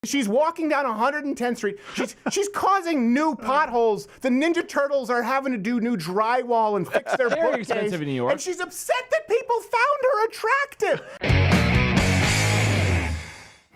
She's walking down 110th Street. She's causing new potholes. The Ninja Turtles are having to do new drywall and fix their Very bookcase. expensive in New York. And she's upset that people found her attractive.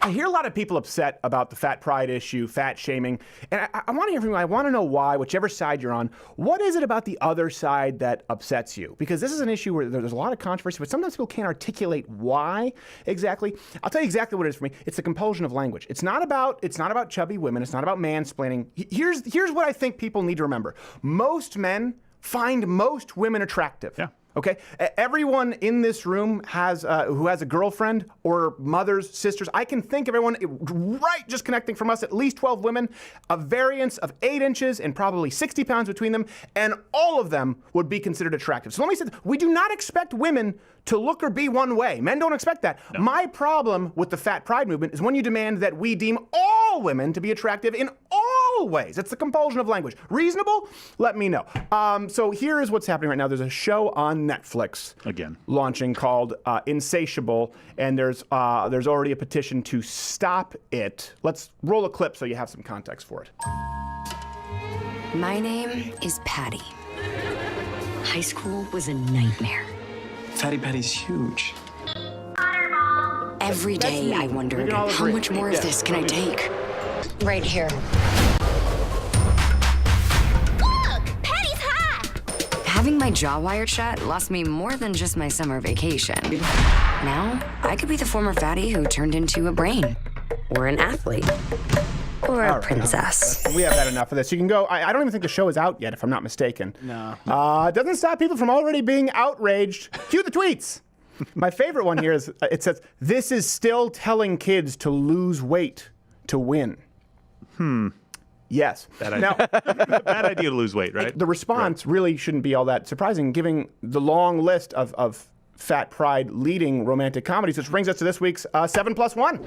I hear a lot of people upset about the fat pride issue, fat shaming, and I want to hear from you. I want to know why, whichever side you're on. What is it about the other side that upsets you? Because this is an issue where there's a lot of controversy, but sometimes people can't articulate why exactly. I'll tell you exactly what it is for me. It's the compulsion of language. It's not about chubby women. It's not about mansplaining. Here's what I think people need to remember. Most men find most women attractive. Yeah. Okay, everyone in this room has who has a girlfriend or mothers, sisters. I can think of everyone right just connecting from us, at least 12 women, a variance of 8 inches and probably 60 pounds between them, and all of them would be considered attractive. So let me say, we do not expect women to look or be one way. Men don't expect that. No. My problem with the fat pride movement is when you demand that we deem all women to be attractive in all ways. It's the compulsion of language. Reasonable? Let me know. So here is what's happening right now. There's a show on Netflix again launching called Insatiable, and there's already a petition to stop it. Let's roll a clip so you have some context for it. My name is Patty. High school was a nightmare. Fatty Patty's huge. Every day I wondered, how much more of this can I take? Right here. Look! Patty's hot! Having my jaw wired shut lost me more than just my summer vacation. Now, I could be the former fatty who turned into a brain. Or an athlete. Or a princess. We have had enough of this. You can go. I don't even think the show is out yet, if I'm not mistaken. No. It doesn't stop people from already being outraged. Cue the tweets. My favorite one here is, it says, "This is still telling kids to lose weight to win." Yes. Bad idea to lose weight, right? The response really shouldn't be all that surprising, given the long list of fat pride leading romantic comedies, which brings us to this week's 7+1.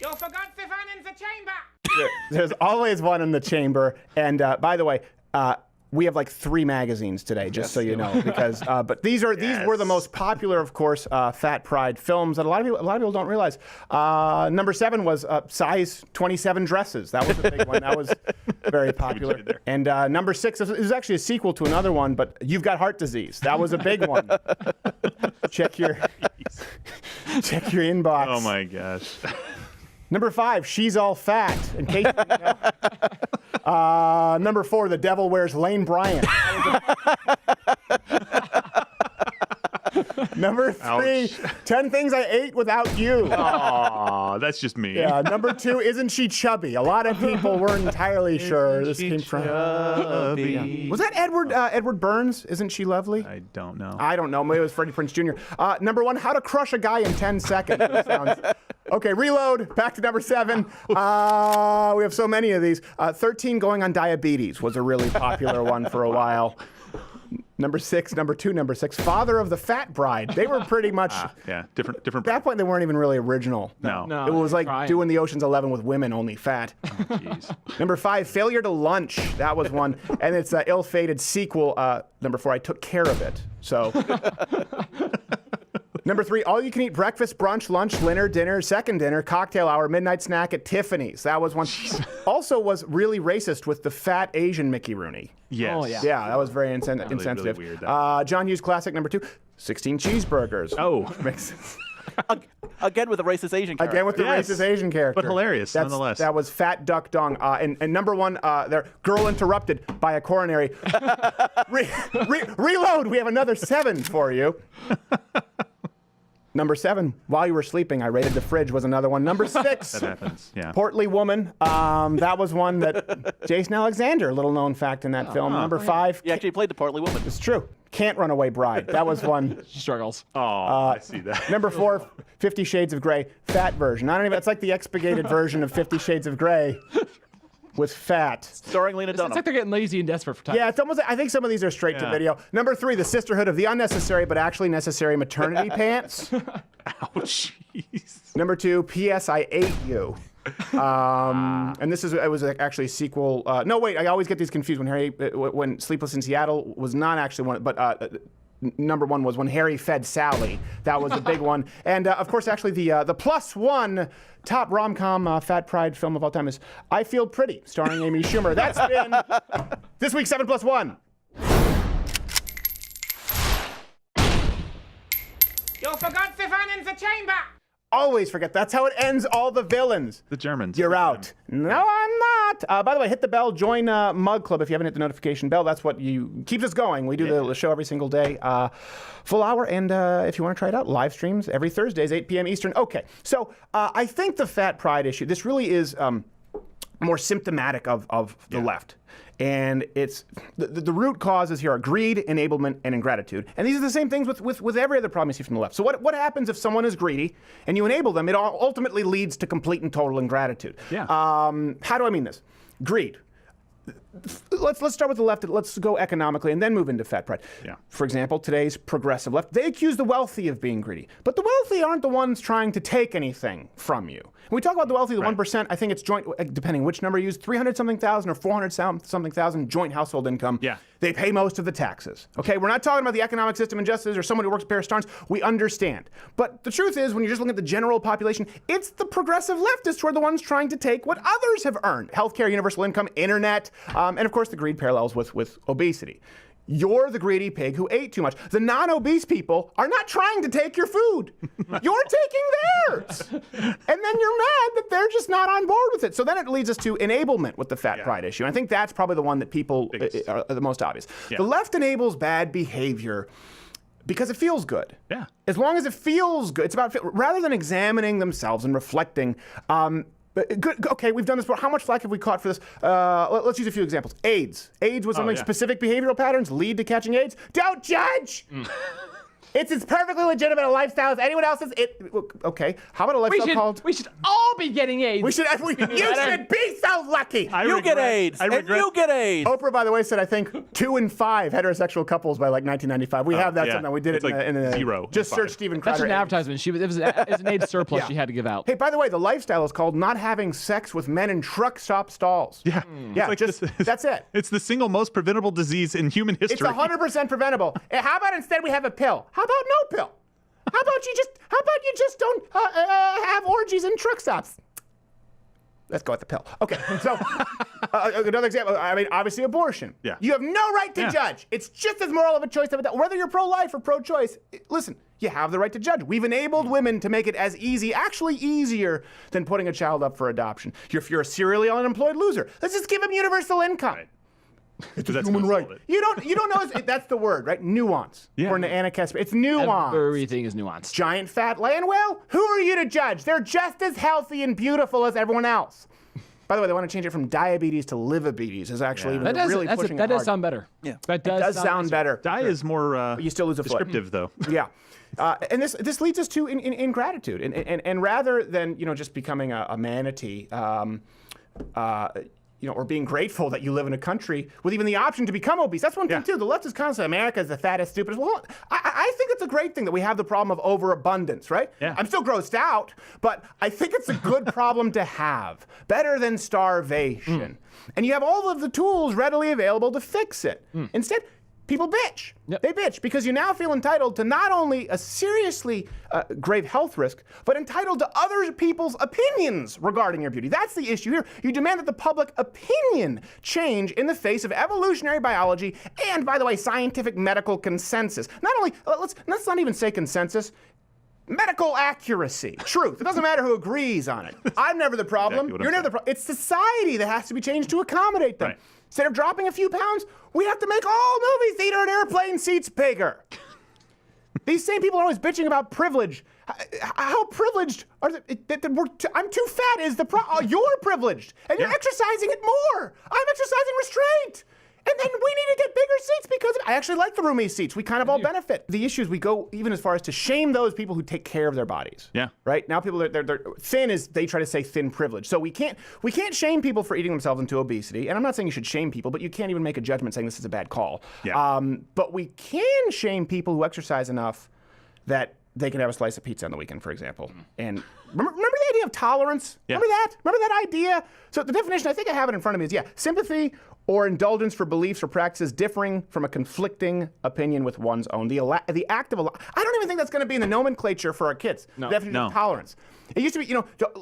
You forgot the one in the chamber. There's always one in the chamber. And by the way, we have like 3 magazines today, just so you know, because but these were the most popular, of course, fat pride films that a lot of people don't realize. Number 7 was size 27 dresses. That was a big one. That was very popular. And number 6 is actually a sequel to another one, but You've Got Heart Disease. That was a big one. Check your inbox. Oh my gosh. Number 5, She's All Fat. In case you didn't know. Number 4, The Devil Wears Lane Bryant. Number 3, 10 Things I Ate Without You. Aw, that's just me. Yeah. Number 2, Isn't She Chubby? A lot of people weren't entirely sure this came from. Was that Edward Burns? Isn't She Lovely? I don't know. I don't know. Maybe it was Freddie Prinze Jr. Number 1, How to Crush a Guy in 10 Seconds. Okay, reload. Back to number 7. We have so many of these. 13, Going on Diabetes was a really popular one for a while. Number 6, number 2, number 6, Father of the Fat Bride. They were pretty much. Yeah, different. At that point, they weren't even really original. No. It was like doing the Ocean's 11 with women, only fat. Oh, jeez. Number 5, Failure to Lunch. That was one. And it's an ill-fated sequel. Number 4, I Took Care of It. So. Number 3, All You Can Eat Breakfast, Brunch, Lunch, Dinner, Second Dinner, Cocktail Hour, Midnight Snack at Tiffany's. That was one. Also was really racist with the fat Asian Mickey Rooney. Yes. Oh, yeah. Yeah, that was very insensitive. Really weird, John Hughes classic number 2, 16 Cheeseburgers. Oh. Makes sense. Again with the racist Asian character. Again with the racist Asian character. But hilarious, nonetheless. That was Fat Duck Dong. And number 1, there, Girl Interrupted by a Coronary. Reload, we have another 7 for you. Number 7, While You Were Sleeping, I Raided the Fridge was another one. Number 6, That happens, yeah. Portly Woman. That was one that Jason Alexander, little known fact in that film. Number 5, He actually played the portly woman. it's true, Can't Run Away Bride. That was one. She struggles. Oh, I see that. Number 4, 50 Shades of Grey, fat version. It's like the expurgated version of 50 Shades of Grey with fat. Starring Lena It's Dunham. like they're getting lazy and desperate for time. Yeah, it's almost. I think some of these are straight to video. Number 3, The Sisterhood of the Unnecessary but Actually Necessary Maternity Pants. Ouch. Jeez. Number 2, P.S. I Ate You. And it was actually a sequel. No, wait, I always get these confused when Sleepless in Seattle was not actually one, but number one was When Harry Fed Sally. That was a big one. And of course, actually, the plus one top rom-com fat pride film of all time is I Feel Pretty, starring Amy Schumer. That's been this week's 7 Plus 1. You forgot Stefan in the chamber. Always forget. That's how it ends all the villains. The Germans. You're out. No, I'm not. By the way, hit the bell. Join Mug Club if you haven't hit the notification bell. That's what keeps us going. We do the show every single day, full hour. And if you want to try it out, live streams every Thursdays, 8 p.m. Eastern. Okay, so I think the fat pride issue, this really is more symptomatic of the left. And it's the root causes here are greed, enablement, and ingratitude. And these are the same things with every other problem you see from the left. So what happens if someone is greedy and you enable them? It ultimately leads to complete and total ingratitude. Yeah. How do I mean this? Greed. Let's start with the left. Let's go economically and then move into fat pride. Yeah. For example, today's progressive left, they accuse the wealthy of being greedy. But the wealthy aren't the ones trying to take anything from you. When we talk about the wealthy, the 1%, I think it's joint, depending which number you use, 300-something thousand or 400-something thousand joint household income. Yeah. They pay most of the taxes. Okay, we're not talking about the economic system injustice or someone who works at Bear Stearns. We understand. But the truth is, when you're just looking at the general population, it's the progressive leftists who are the ones trying to take what others have earned. Healthcare, universal income, internet, and of course the greed parallels with obesity. You're the greedy pig who ate too much. The non-obese people are not trying to take your food. You're taking theirs. And then you're mad that they're just not on board with it. So then it leads us to enablement with the fat pride issue. And I think that's probably the one that people are the most obvious. Yeah. The left enables bad behavior because it feels good. Yeah. As long as it feels good, it's about rather than examining themselves and reflecting. Good. Okay, we've done this before. How much flack have we caught for this? Let's use a few examples. AIDS. AIDS was something specific behavioral patterns lead to catching AIDS. Don't judge! It's as perfectly legitimate a lifestyle as anyone else's. Okay, how about a lifestyle called... We should all be getting AIDS. You should be so lucky! You get AIDS, and you get AIDS. Oprah, by the way, said, I think, 2 in 5 heterosexual couples by like 1995. We have that sometime. We did it's it like in a... zero. Just search Stephen Crowder. That's an advertisement. It was an AIDS surplus she had to give out. Hey, by the way, the lifestyle is called not having sex with men in truck stop stalls. Yeah. Yeah, Like that's it. It's the single most preventable disease in human history. It's 100% preventable. How about instead we have a pill? How about no pill? How about you just don't have orgies in truck stops? Let's go with the pill. Okay, so another example. I mean, obviously abortion. Yeah. You have no right to judge. It's just as moral of a choice of whether you're pro-life or pro-choice. Listen, you have the right to judge. We've enabled women to make it as easy, actually easier, than putting a child up for adoption. If you're a serially unemployed loser, let's just give them universal income. Right. It's a human right. You don't know. That's the word, right? Nuance. Yeah. According to Anna Kesper, it's nuance. Everything is nuanced. Giant fat land whale? Who are you to judge? They're just as healthy and beautiful as everyone else. By the way, they want to change it from diabetes to livabetes. Is actually That does, really pushing it that does hard. sound better. Yeah. It does sound better. Die is more You still lose a foot. descriptive, though. Yeah. And this leads us to ingratitude. And rather than just becoming a manatee, or being grateful that you live in a country with even the option to become obese. That's one thing, too. The left is constantly, America is the fattest, stupidest. Well, I think it's a great thing that we have the problem of overabundance, right? Yeah. I'm still grossed out, but I think it's a good problem to have. Better than starvation. And you have all of the tools readily available to fix it. Instead, people bitch. Yep. They bitch because you now feel entitled to not only a seriously grave health risk, but entitled to other people's opinions regarding your beauty. That's the issue here. You demand that the public opinion change in the face of evolutionary biology and, by the way, scientific medical consensus. Not only, let's not even say consensus, medical accuracy, truth. It doesn't matter who agrees on it. I'm never the problem. Exactly You're never the problem. It's society that has to be changed to accommodate them. Right. Instead of dropping a few pounds, we have to make all movie theater and airplane seats bigger. These same people are always bitching about privilege. How privileged are they? I'm too fat is the problem. You're privileged, and you're exercising it more. I'm exercising restraint. And then we need to get bigger seats because I actually like the roomy seats. We kind of all benefit. The issue is we go even as far as to shame those people who take care of their bodies. Yeah. Right? Now people they're thin is they try to say thin privilege. So we can't shame people for eating themselves into obesity. And I'm not saying you should shame people, but you can't even make a judgment saying this is a bad call. Yeah. But we can shame people who exercise enough that they can have a slice of pizza on the weekend, for example. And remember the idea of tolerance? Yeah. Remember that? Remember that idea? So the definition, I think I have it in front of me, is sympathy or indulgence for beliefs or practices differing from a conflicting opinion with one's own. The act of I don't even think that's going to be in the nomenclature for our kids. No. The definition of tolerance. It used to be,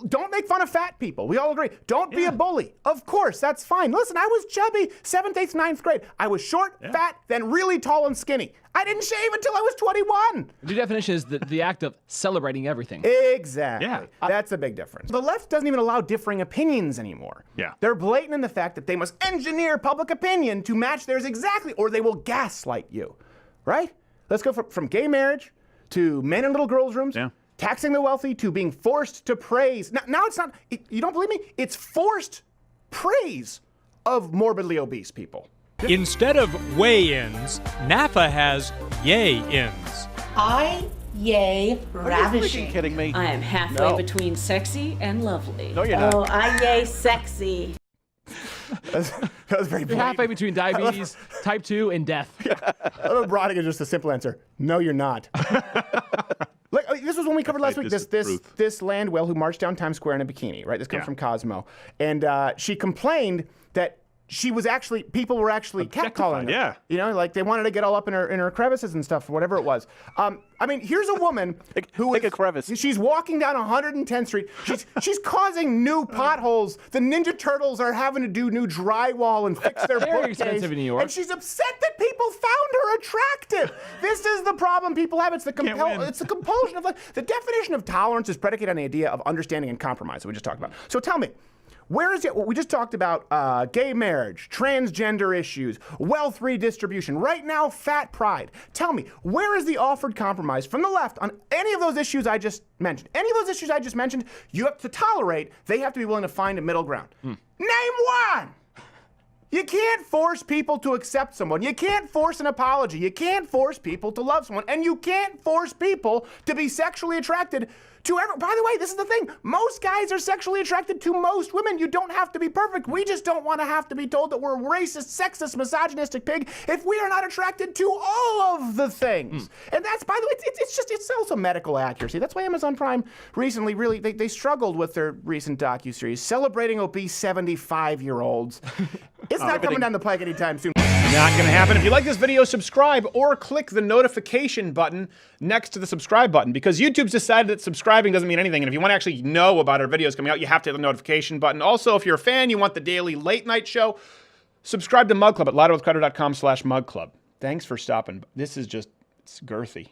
don't make fun of fat people. We all agree. Don't be a bully. Of course, that's fine. Listen, I was chubby 7th, 8th, 9th grade. I was short, fat, then really tall and skinny. I didn't shave until I was 21. The definition is the act of celebrating everything. Exactly. Yeah. That's a big difference. The left doesn't even allow differing opinions anymore. Yeah. They're blatant in the fact that they must engineer public opinion to match theirs exactly, or they will gaslight you. Right? Let's go from gay marriage to men in little girls' rooms. Yeah. Taxing the wealthy to being forced to praise. Now it's not, you don't believe me? It's forced praise of morbidly obese people. Instead of weigh-ins, NAFA has yay-ins. I yay ravishing. kidding me? I am halfway No. between sexy and lovely. No, you're not. Oh, I yay sexy. That was very You're blatant. halfway between diabetes, type 2, and death. I love Brodigan, just a simple answer. No, you're not. This was when we covered last week. This land whale who marched down Times Square in a bikini, right? This comes from Cosmo. And she complained that people were actually catcalling her. Yeah. Like they wanted to get all up in her crevices and stuff, whatever it was. I mean, here's a woman who Pick a crevice. She's walking down 110th Street. She's causing new potholes. The Ninja Turtles are having to do new drywall and fix their Very bookcase. expensive in New York. And she's upset that people found her attractive. This is the problem people have. It's the compulsion of the definition of tolerance is predicated on the idea of understanding and compromise that we just talked about. So tell me, where is it? We just talked about gay marriage, transgender issues, wealth redistribution. Right now, fat pride. Tell me, where is the offered compromise from the left on any of those issues I just mentioned? Any of those issues I just mentioned, you have to tolerate. They have to be willing to find a middle ground. Name one. You can't force people to accept someone. You can't force an apology. You can't force people to love someone. And you can't force people to be sexually attracted to everyone. By the way, this is the thing. Most guys are sexually attracted to most women. You don't have to be perfect. We just don't want to have to be told that we're a racist, sexist, misogynistic pig if we are not attracted to all of the things. And that's, by the way, it's also medical accuracy. That's why Amazon Prime recently really, they struggled with their recent docuseries celebrating obese 75-year-olds. It's not coming down the pike anytime soon. Not gonna happen. If you like this video, subscribe or click the notification button next to the subscribe button, because YouTube's decided that subscribing doesn't mean anything, and if you want to actually know about our videos coming out, you have to hit the notification button. Also, if you're a fan, you want the daily late night show, subscribe to Mug Club at louderwithcrowder.com/mugclub. Thanks for stopping. This is just, it's girthy.